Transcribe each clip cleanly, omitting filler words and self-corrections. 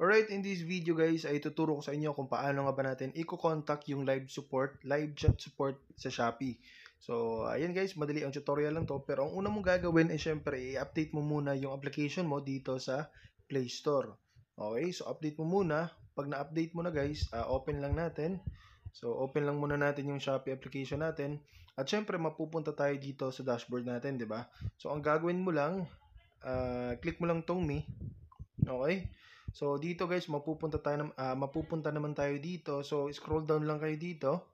Alright, in this video guys ay tuturo ko sa inyo kung paano nga ba natin i-contact yung live chat support sa Shopee. So, ayan guys, madali ang tutorial lang to. Pero ang una mong gagawin ay syempre i-update mo muna yung application mo dito sa Play Store. Okay, so update mo muna. Pag na-update mo na guys, open lang natin. So, open lang muna natin yung Shopee application natin. At syempre, mapupunta tayo dito sa dashboard natin, di ba? So, ang gagawin mo lang, click mo lang tong me. Okay? So dito guys, mapupunta naman tayo dito. So scroll down lang kayo dito.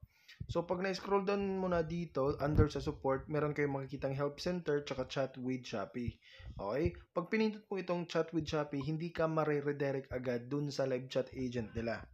So pag na-scroll down mo na dito, under sa support, meron kayong makikitang help center tsaka chat with Shopee. Okay? Pag pinindot mo itong chat with Shopee, hindi ka ma-redirect agad dun sa live chat agent nila.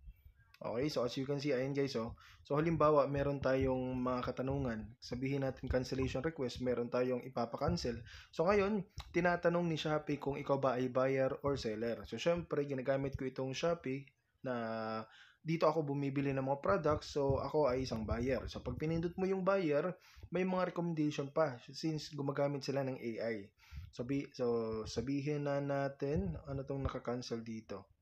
Okay, so as you can see, ayan guys, oh. So halimbawa, meron tayong mga katanungan. Sabihin natin cancellation request, meron tayong ipapa-cancel. So ngayon, tinatanong ni Shopee kung ikaw ba ay buyer or seller. So syempre, ginagamit ko itong Shopee na dito ako bumibili ng mga products. So ako ay isang buyer. So pag pinindot mo yung buyer, may mga recommendation pa since gumagamit sila ng AI. So sabihin na natin, ano tong naka-cancel dito.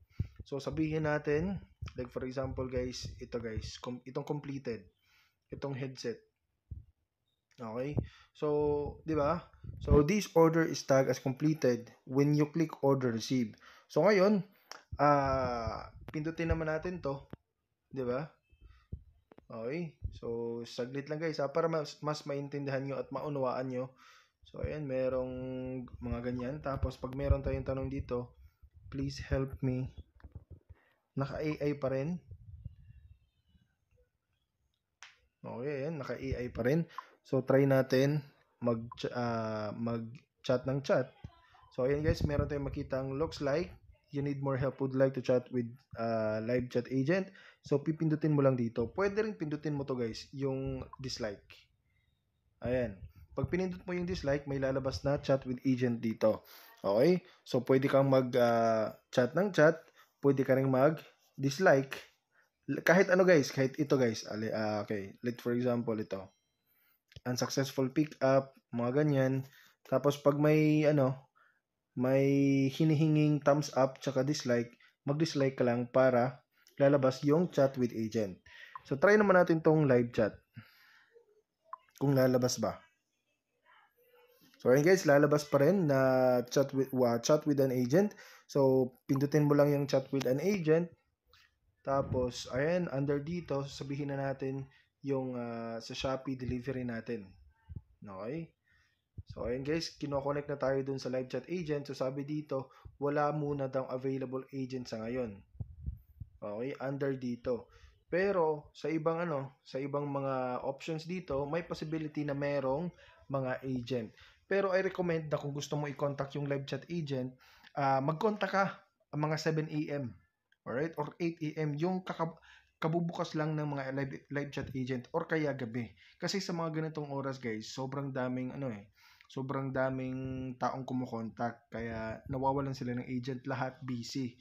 So sabihin natin, like for example guys, ito guys, itong completed, itong headset. Okay? So, 'di ba? So this order is tagged as completed when you click order receive. So ngayon, pindutin naman natin 'to, 'di ba? Okay? So saglit lang guys, para mas maintindihan nyo at maunawaan nyo. So ayan, merong mga ganyan. Tapos pag meron tayong tanong dito, please help me. Naka-AI pa rin. Okay, ayan, naka-AI pa rin. So, try natin mag-chat ng chat. So, ayan guys, meron tayong makitang looks like you need more help, would like to chat with live chat agent. So, pipindutin mo lang dito. Pwede rin pindutin mo to guys, yung dislike. Ayan. Pag pinindot mo yung dislike, may lalabas na chat with agent dito. Okay? So, pwede kang mag-chat ng chat. Pwede ka rin mag-dislike. Kahit ano guys, kahit ito guys. Okay, like for example ito. Unsuccessful pick up, mga ganyan. Tapos pag may may hinihinging thumbs up tsaka dislike, mag-dislike ka lang para lalabas yung chat with agent. So try naman natin tong live chat. Kung lalabas ba. So ayun guys, lalabas pa rin na chat with an agent. So pindutin mo lang yung chat with an agent. Tapos, ayan, under dito, sabihin na natin yung sa Shopee delivery natin. Okay? So, ayan guys, kinoconnect na tayo dun sa live chat agent. So, sabi dito, wala muna daw available agent sa ngayon. Okay? Under dito. Pero, sa ibang mga options dito, may possibility na merong mga agent. Pero, I recommend na kung gusto mo i-contact yung live chat agent, mag-contact ka mga 7 AM. Alright? Or 8 AM. Yung kabubukas lang ng mga live chat agent or kaya gabi. Kasi sa mga ganitong oras guys, sobrang daming sobrang daming taong kumukontak. Kaya nawawalan sila ng agent. Lahat busy.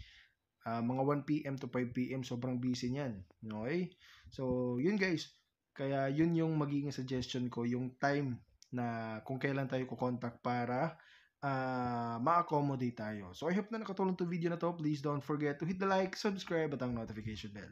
Mga 1 PM to 5 PM, sobrang busy niyan. Okay? So, yun guys. Kaya yun yung magiging suggestion ko. Yung time na kung kailan tayo kukontak para ma-accommodate tayo. So I hope na nakatulong to video na to. Please don't forget to hit the like, subscribe at ang notification bell.